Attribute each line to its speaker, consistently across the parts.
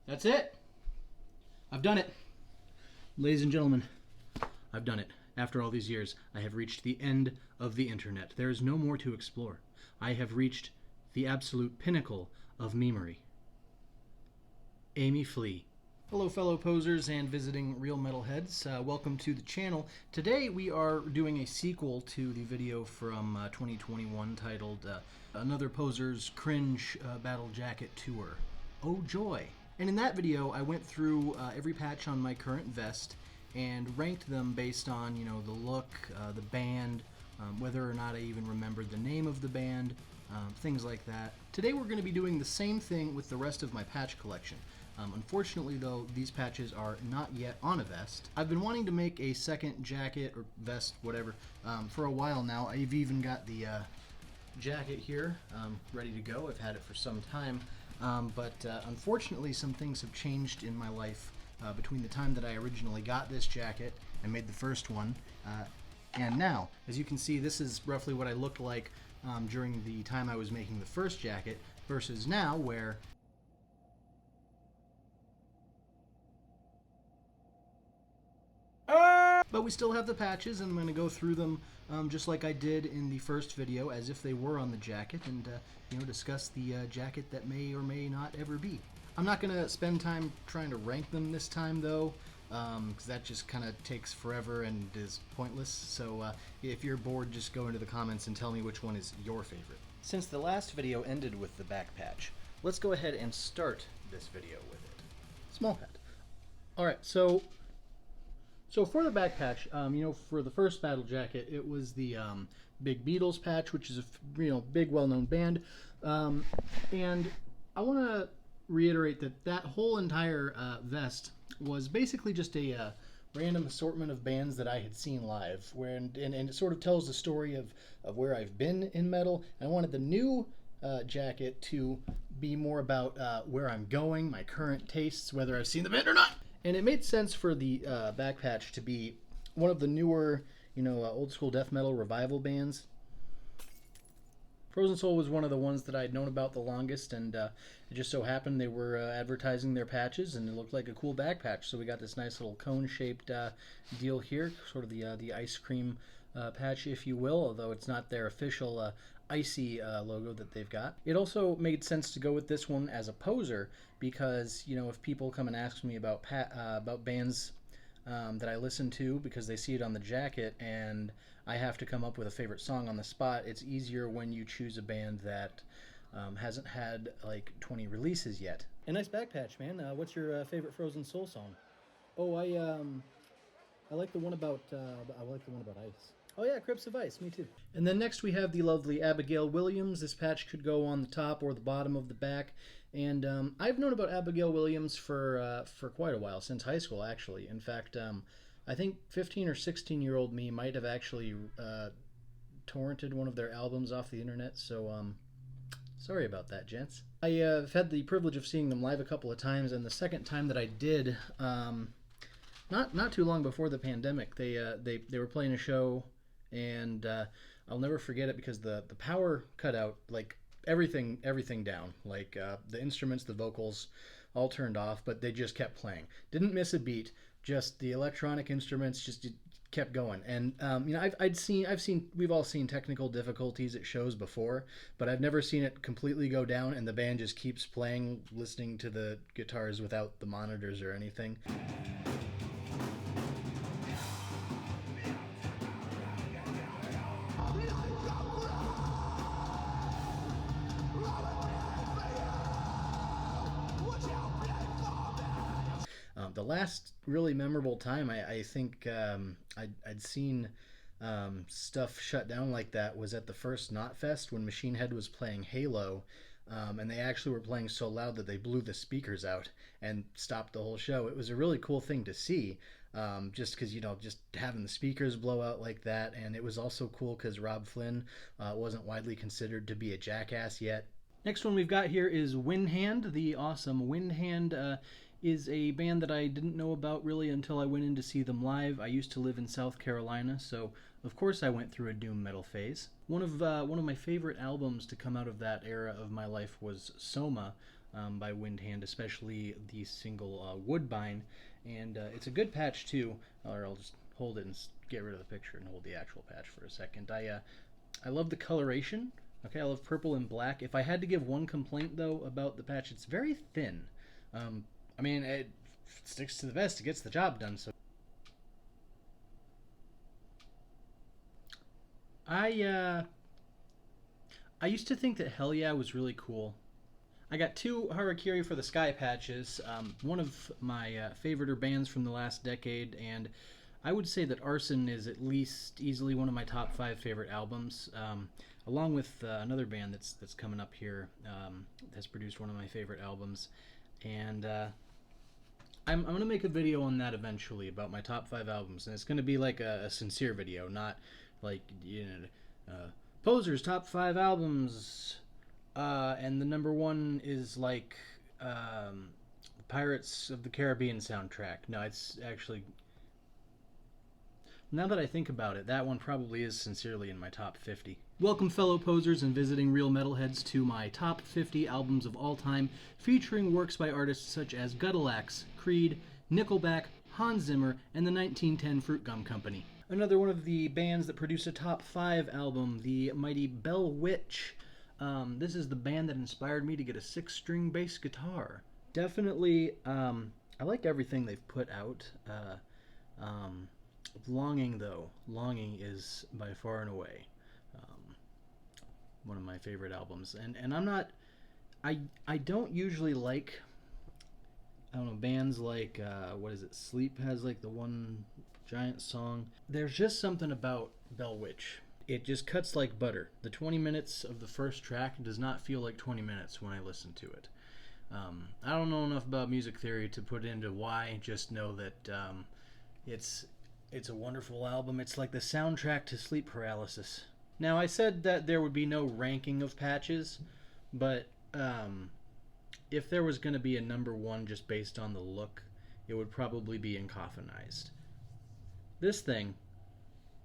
Speaker 1: That's it. I've done it. Ladies and gentlemen, I've done it. After all these years, I have reached the end of the internet. There is no more to explore. I have reached the absolute pinnacle of memery. Amy Flea. Hello fellow posers and visiting real metalheads. Welcome to the channel. Today we are doing a sequel to the video from 2021 titled Another Poser's Cringe Battle Jacket Tour. Oh joy! And in that video I went through every patch on my current vest and ranked them based on, you know, the look, the band, whether or not I even remembered the name of the band, things like that. Today we're going to be doing the same thing with the rest of my patch collection. Unfortunately though, these patches are not yet on a vest. I've been wanting to make a second jacket or vest, whatever, for a while now. I've even got the jacket here ready to go. I've had it for some time, but unfortunately some things have changed in my life between the time that I originally got this jacket and made the first one and now. As you can see, this is roughly what I looked like during the time I was making the first jacket versus now, where but we still have the patches, and I'm going to go through them just like I did in the first video, as if they were on the jacket, and you know, discuss the jacket that may or may not ever be. I'm not going to spend time trying to rank them this time, though, because that just kind of takes forever and is pointless. So if you're bored, just go into the comments and tell me which one is your favorite. Since the last video ended with the back patch, let's go ahead and start this video with it. Small hat. Alright, so for the back patch, you know, for the first battle jacket, it was the Big Beatles patch, which is a big, well-known band, and I want to reiterate that that whole entire vest was basically just a random assortment of bands that I had seen live, and it sort of tells the story of where I've been in metal. I wanted the new jacket to be more about where I'm going, my current tastes, whether I've seen the band or not. And it made sense for the back patch to be one of the newer, you know, old school death metal revival bands. Frozen Soul was one of the ones that I'd known about the longest, and it just so happened they were advertising their patches, and it looked like a cool back patch. So we got this nice little cone-shaped deal here, sort of the ice cream patch, if you will, although it's not their official icy logo that they've got. It also made sense to go with this one as a poser because, you know, if people come and ask me about bands that I listen to because they see it on the jacket and I have to come up with a favorite song on the spot, it's easier when you choose a band that hasn't had like 20 releases yet. A nice back patch, man. What's your favorite Frozen Soul song? Oh, I like the one about ice. Oh yeah, Crypts of Ice, me too. And then next we have the lovely Abigail Williams. This patch could go on the top or the bottom of the back. And I've known about Abigail Williams for quite a while, since high school actually. In fact, I think 15 or 16-year-old me might have actually torrented one of their albums off the internet, so sorry about that, gents. I've had the privilege of seeing them live a couple of times, and the second time that I did, not too long before the pandemic, they were playing a show, and I'll never forget it because the power cut out, like everything down, like the instruments, the vocals, all turned off, but they just kept playing. Didn't miss a beat. Just the electronic instruments just kept going. And you know, we've all seen technical difficulties at shows before, but I've never seen it completely go down and the band just keeps playing, listening to the guitars without the monitors or anything. The last really memorable time I think I'd seen stuff shut down like that was at the first Knotfest when Machine Head was playing Halo, and they actually were playing so loud that they blew the speakers out and stopped the whole show. It was a really cool thing to see, just because, you know, just having the speakers blow out like that. And it was also cool because Rob Flynn wasn't widely considered to be a jackass yet. Next one we've got here is Windhand. The awesome Windhand is a band that I didn't know about really until I went in to see them live. I used to live in South Carolina, so of course I went through a doom metal phase. One of my favorite albums to come out of that era of my life was Soma. by Wind Hand, especially the single Woodbine. And it's a good patch too, or I'll just hold it and get rid of the picture and hold the actual patch for a second. I love the coloration. Okay, I love purple and black. If I had to give one complaint though about the patch, it's very thin. I mean, it sticks to the vest, it gets the job done. So I used to think that Hell Yeah was really cool. I got two Harakiri for the Sky patches, one of my favorite bands from the last decade, and I would say that Arson is at least easily one of my top 5 favorite albums, along with another band that's coming up here has produced one of my favorite albums, and I'm going to make a video on that eventually about my top 5 albums, and it's going to be like a sincere video, not like, Poser's top 5 albums, and the number one is like Pirates of the Caribbean soundtrack. No, it's actually, now that I think about it, that one probably is sincerely in my top 50. Welcome, fellow posers and visiting real metalheads, to my top 50 albums of all time, featuring works by artists such as Gutalax, Creed, Nickelback, Hans Zimmer, and the 1910 Fruit Gum Company. Another one of the bands that produced a top 5 album, the mighty Bell Witch. This is the band that inspired me to get a 6-string bass guitar. Definitely, I like everything they've put out. Longing, though. Longing is by far and away one of my favorite albums. And I'm not... I don't usually like... I don't know, bands like, what is it? Sleep has like the one giant song. There's just something about Bell Witch. It just cuts like butter. The 20 minutes of the first track does not feel like 20 minutes when I listen to it. I don't know enough about music theory to put into why, just know that it's a wonderful album. It's like the soundtrack to sleep paralysis. Now, I said that there would be no ranking of patches, but if there was going to be a number one just based on the look, it would probably be Encoffinized. This thing,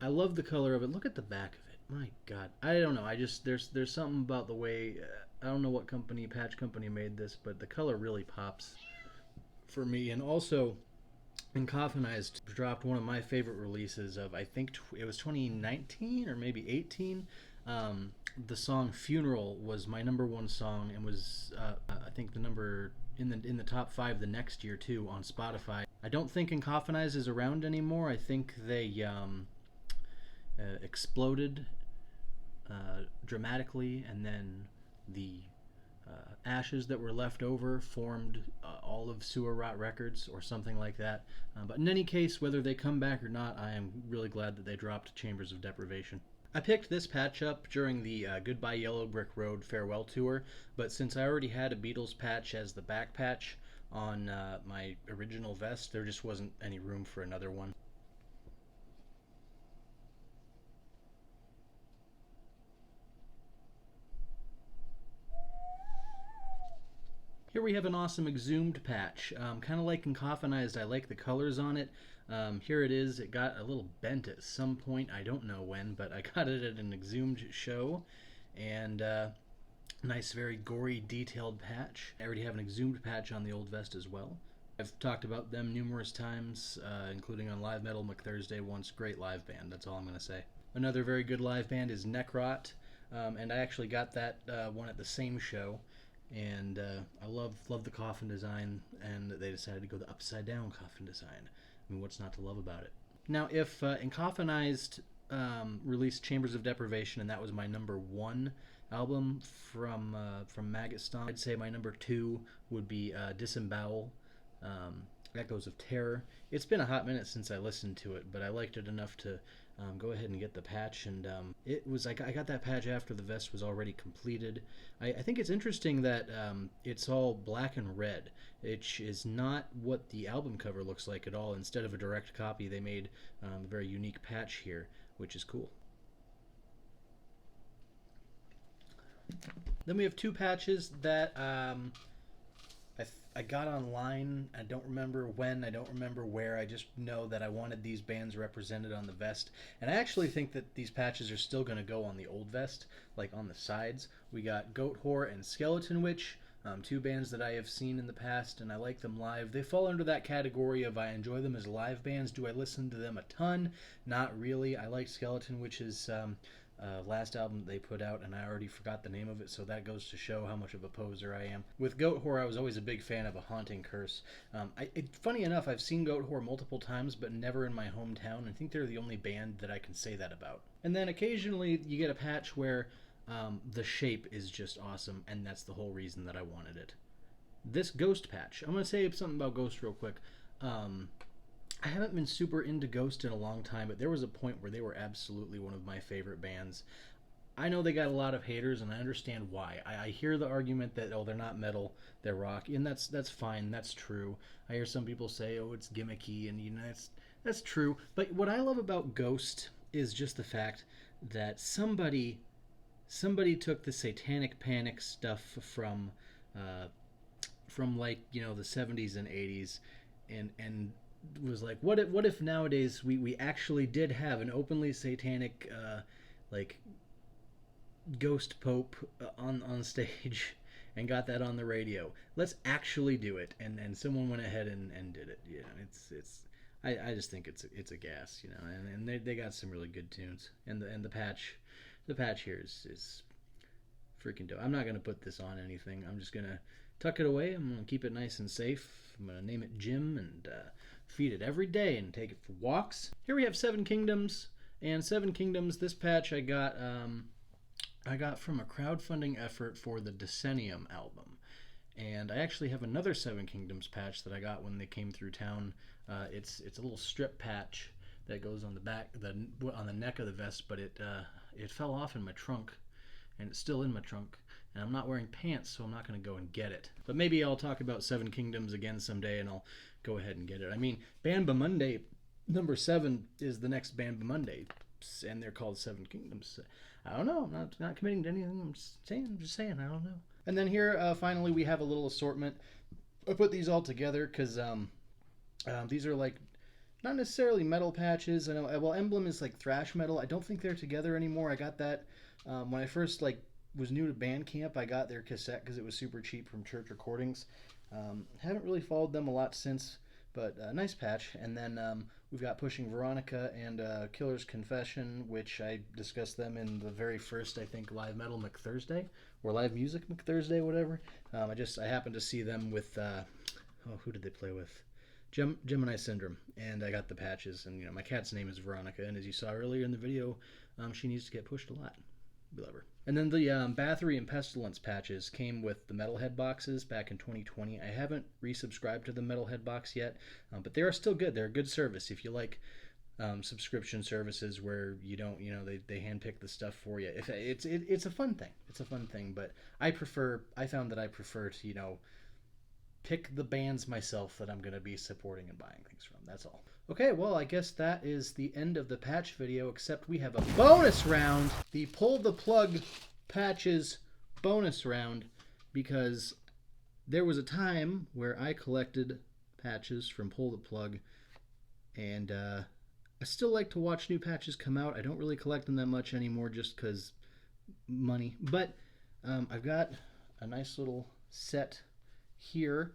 Speaker 1: I love the color of it. Look at the back of it. My God, I don't know. There's something about the way, I don't know what patch company made this, but the color really pops for me. And also, Encoffinized dropped one of my favorite releases of, I think it was 2019 or maybe 18. The song "Funeral" was my number one song and was I think the number in the top 5 the next year too on Spotify. I don't think Encoffinized is around anymore. I think they exploded dramatically, and then the ashes that were left over formed all of Sewer Rot Records or something like that. But in any case, whether they come back or not, I am really glad that they dropped Chambers of Deprivation. I picked this patch up during the Goodbye Yellow Brick Road farewell tour, but since I already had a Beatles patch as the back patch on my original vest, there just wasn't any room for another one. Here we have an awesome exhumed patch. Kind of like Encoffinized, I like the colors on it. Here it is. It got a little bent at some point. I don't know when, but I got it at an exhumed show. And nice, very gory, detailed patch. I already have an exhumed patch on the old vest as well. I've talked about them numerous times, including on Live Metal McThursday once. Great live band, that's all I'm going to say. Another very good live band is Necrot, and I actually got that one at the same show. And I love the coffin design, and they decided to go the upside down coffin design. I mean, what's not to love about it? Now, if Encoffinized released Chambers of Deprivation, and that was my number one album from Maggot Stomp, I'd say my number 2 would be Disembowel, Echoes of Terror. It's been a hot minute since I listened to it, but I liked it enough to go ahead and get the patch, and I got that patch after the vest was already completed. I think it's interesting that it's all black and red, which is not what the album cover looks like at all. Instead of a direct copy, they made a very unique patch here, which is cool. Then we have 2 patches that I got online. I don't remember when, I don't remember where. I just know that I wanted these bands represented on the vest. And I actually think that these patches are still going to go on the old vest, like on the sides. We got Goat Whore and Skeleton Witch. Two bands that I have seen in the past, and I like them live. They fall under that category of I enjoy them as live bands. Do I listen to them a ton? Not really. I like Skeleton Witch's last album they put out, and I already forgot the name of it, so that goes to show how much of a poser I am. With Goat Whore, I was always a big fan of A Haunting Curse. Funny enough, I've seen Goat Whore multiple times, but never in my hometown. I think they're the only band that I can say that about. And then occasionally you get a patch where the shape is just awesome, and that's the whole reason that I wanted it. This Ghost patch, I'm going to say something about Ghost real quick. I haven't been super into Ghost in a long time, but there was a point where they were absolutely one of my favorite bands. I know they got a lot of haters, and I understand why. I hear the argument that, oh, they're not metal, they're rock, and that's fine, that's true. I hear some people say, oh, it's gimmicky, and that's true. But what I love about Ghost is just the fact that somebody took the Satanic Panic stuff from like, the 70s and 80s and was like, what if nowadays we actually did have an openly satanic like ghost pope on stage and got that on the radio. Let's actually do it. And someone went ahead and did it. I just think it's a gas, and they got some really good tunes. And the patch here is freaking dope. I'm not gonna put this on anything. I'm just gonna tuck it away. I'm gonna keep it nice and safe. I'm gonna name it Jim and feed it every day and take it for walks. Here we have Seven Kingdoms, and Seven Kingdoms. This patch I got from a crowdfunding effort for the Decennium album, and I actually have another Seven Kingdoms patch that I got when they came through town. It's a little strip patch that goes on the back, on the neck of the vest, but it fell off in my trunk, and it's still in my trunk. And I'm not wearing pants, so I'm not going to go and get it. But maybe I'll talk about Seven Kingdoms again someday, and I'll go ahead and get it. I mean, Banba Monday number 7 is the next Banba Monday, and they're called Seven Kingdoms. I don't know. I'm not committing to anything. I'm just saying. I don't know. And then here, finally, we have a little assortment. I put these all together because these are like not necessarily metal patches. I know. Well, Emblem is like thrash metal. I don't think they're together anymore. I got that when I first was new to Bandcamp. I got their cassette because it was super cheap from Church Recordings. Haven't really followed them a lot since, but nice patch. And then we've got Pushing Veronica and Killer's Confession, which I discussed them in the very first, I think, Live Metal McThursday, or Live Music McThursday, whatever. I happened to see them with, who did they play with? Gemini Syndrome, and I got the patches. And my cat's name is Veronica, and as you saw earlier in the video, she needs to get pushed a lot. We love her. And then the Bathory and Pestilence patches came with the Metalhead boxes back in 2020. I haven't resubscribed to the Metalhead box yet, but they are still good. They're a good service if you like subscription services where you don't, they handpick the stuff for you. It's a fun thing. It's a fun thing, but I found that I prefer to, pick the bands myself that I'm going to be supporting and buying things from. That's all. Okay, well, I guess that is the end of the patch video, except we have a bonus round, the Pull the Plug patches bonus round, because there was a time where I collected patches from Pull the Plug, and I still like to watch new patches come out. I don't really collect them that much anymore just because money, but I've got a nice little set here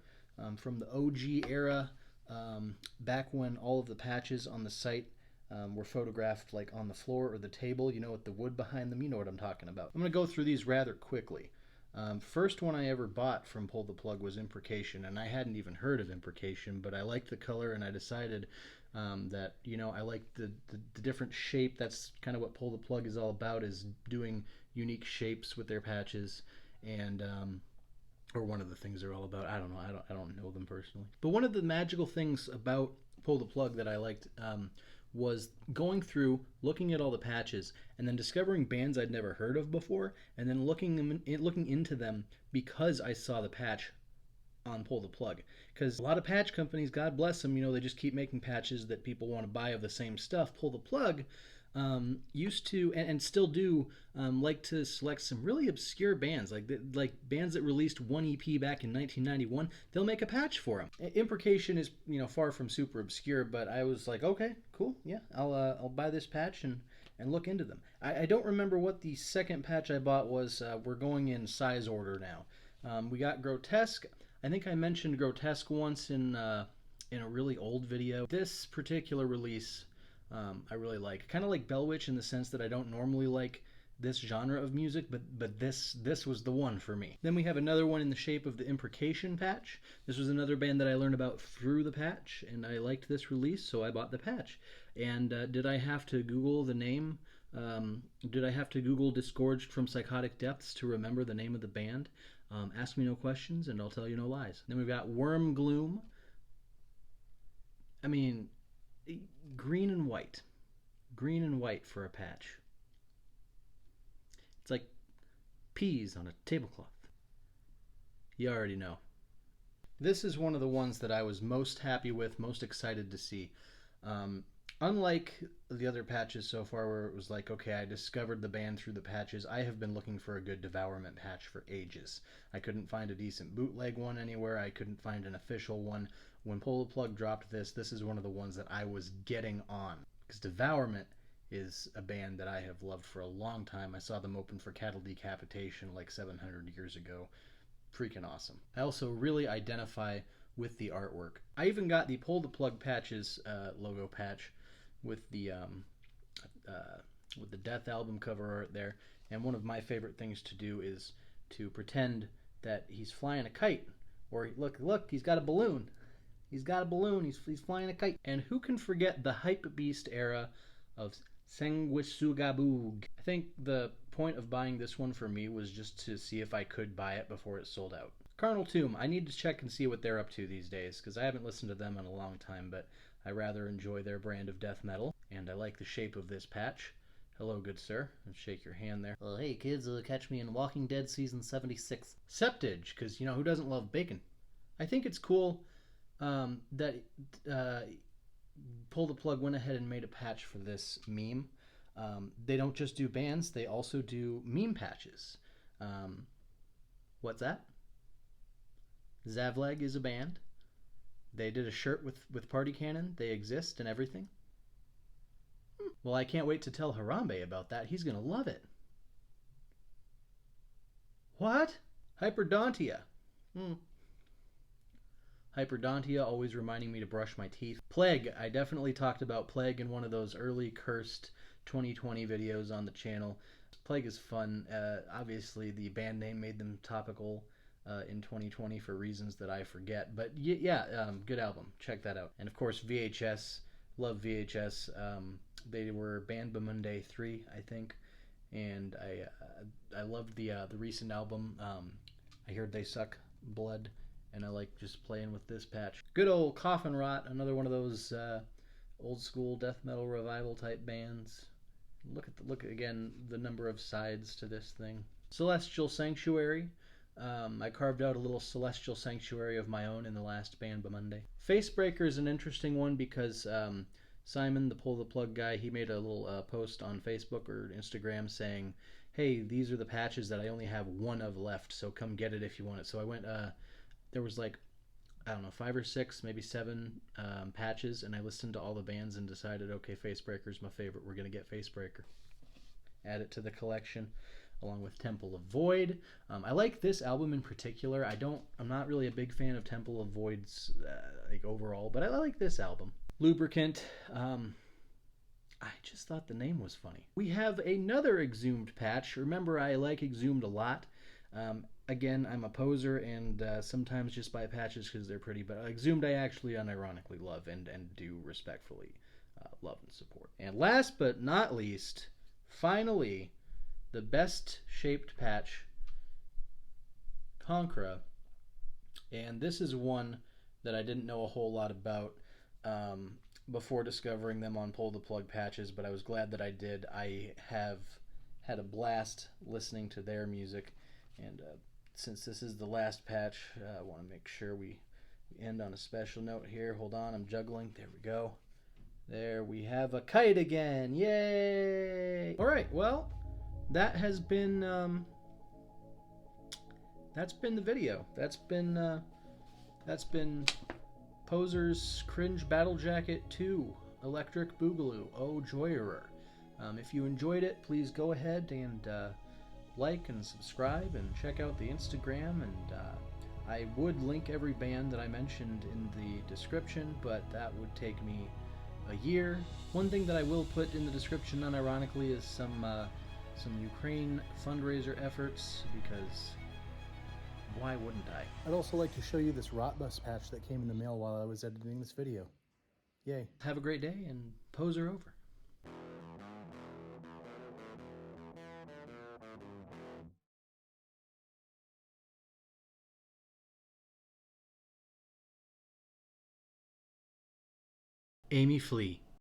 Speaker 1: from the OG era, back when all of the patches on the site were photographed like on the floor or the table, with the wood behind them. You know what I'm talking about. I'm going to go through these rather quickly. First one I ever bought from Pull the Plug was Imprecation, and I hadn't even heard of Imprecation, but I liked the color, and I decided that, I liked the different shape. That's kind of what Pull the Plug is all about, is doing unique shapes with their patches, and or one of the things they're all about. I don't know. I don't know them personally. But one of the magical things about Pull the Plug that I liked was going through, looking at all the patches, and then discovering bands I'd never heard of before, and then looking into them because I saw the patch on Pull the Plug. Because a lot of patch companies, God bless them, they just keep making patches that people want to buy of the same stuff. Pull the Plug used to and still do like to select some really obscure bands, like bands that released one EP back in 1991. They'll make a patch for them. Imprecation is far from super obscure, but I was like, okay, cool, yeah, I'll buy this patch and look into them. I don't remember what the second patch I bought was. We're going in size order now. We got Grotesque. I think I mentioned Grotesque once in a really old video. This particular release I really like. Kind of like Bellwitch in the sense that I don't normally like this genre of music, but this was the one for me. Then we have another one in the shape of the Imprecation patch. This was another band that I learned about through the patch, and I liked this release, so I bought the patch. And did I have to Google the name? Did I have to Google Disgorged from Psychotic Depths to remember the name of the band? Ask me no questions, and I'll tell you no lies. Then we've got Worm Gloom. I mean, green and white. Green and white for a patch. It's like peas on a tablecloth. You already know. This is one of the ones that I was most happy with, most excited to see. Unlike the other patches so far where it was like, okay, I discovered the band through the patches, I have been looking for a good Devourment patch for ages. I couldn't find a decent bootleg one anywhere. I couldn't find an official one. When Pull the Plug dropped this is one of the ones that I was getting on. Because Devourment is a band that I have loved for a long time. I saw them open for Cattle Decapitation like 700 years ago. Freaking awesome. I also really identify with the artwork. I even got the Pull the Plug patches logo patch with the Death album cover art there. And one of my favorite things to do is to pretend that he's flying a kite. Or look, he's got a balloon. He's got a balloon. He's flying a kite. And who can forget the hype beast era of Sanguisugaboog? I think the point of buying this one for me was just to see if I could buy it before it sold out. Carnal Tomb, I need to check and see what they're up to these days, because I haven't listened to them in a long time, but I rather enjoy their brand of death metal, and I like the shape of this patch. Hello, good sir. And shake your hand there. Well, hey, kids, catch me in Walking Dead Season 76. Septage, because, you know, who doesn't love bacon? I think it's cool that Pull the Plug went ahead and made a patch for this meme. They don't just do bands, they also do meme patches. What's that? Zavleg is a band. They did a shirt with Party Cannon. They exist and everything. Well, I can't wait to tell Harambe about that. He's going to love it. What? Hyperdontia. Hyperdontia, always reminding me to brush my teeth. Plague. I definitely talked about Plague in one of those early cursed 2020 videos on the channel. Plague is fun. Obviously, the band name made them topical in 2020 for reasons that I forget. But yeah, good album. Check that out. And of course, VHS. Love VHS. They were Band Bamunde 3, I think. And I loved the recent album. I heard They Suck Blood. And I like just playing with this patch. Good old Coffin Rot, another one of those old school death metal revival type bands. Look again, the number of sides to this thing. Celestial Sanctuary. I carved out a little Celestial Sanctuary of my own in the last Band Bamunde. Facebreaker is an interesting one because Simon, the Pull the Plug guy, he made a little post on Facebook or Instagram saying, hey, these are the patches that I only have one of left, so come get it if you want it. So I went, there was like, I don't know, 5 or 6, maybe 7 patches, and I listened to all the bands and decided, okay, Facebreaker's my favorite. We're going to get Facebreaker. Add it to the collection, along with Temple of Void. I like this album in particular. I'm not really a big fan of Temple of Void's like overall, but I like this album. Lubricant. I just thought the name was funny. We have another Exhumed patch. Remember, I like Exhumed a lot. Again, I'm a poser and sometimes just buy patches because they're pretty, but Exhumed I actually unironically love and do respectfully love and support. And last but not least, finally, the best shaped patch, Conquera. And this is one that I didn't know a whole lot about before discovering them on Pull the Plug patches, but I was glad that I did. I have had a blast listening to their music, and since this is the last patch, I want to make sure we end on a special note here. Hold on, I'm juggling. There we go. There we have a kite again. Yay! All right, well, that has been that's been the video. That's been Poser's Cringe Battle Jacket 2 Electric Boogaloo. Oh, Joyerer. If you enjoyed it, please go ahead and like and subscribe and check out the Instagram. And I would link every band that I mentioned in the description, but that would take me a year. One thing that I will put in the description, unironically, is some Ukraine fundraiser efforts, because why wouldn't I? I'd also like to show you this Rotbus patch that came in the mail while I was editing this video. Yay. Have a great day, and poser over. Amy Flea.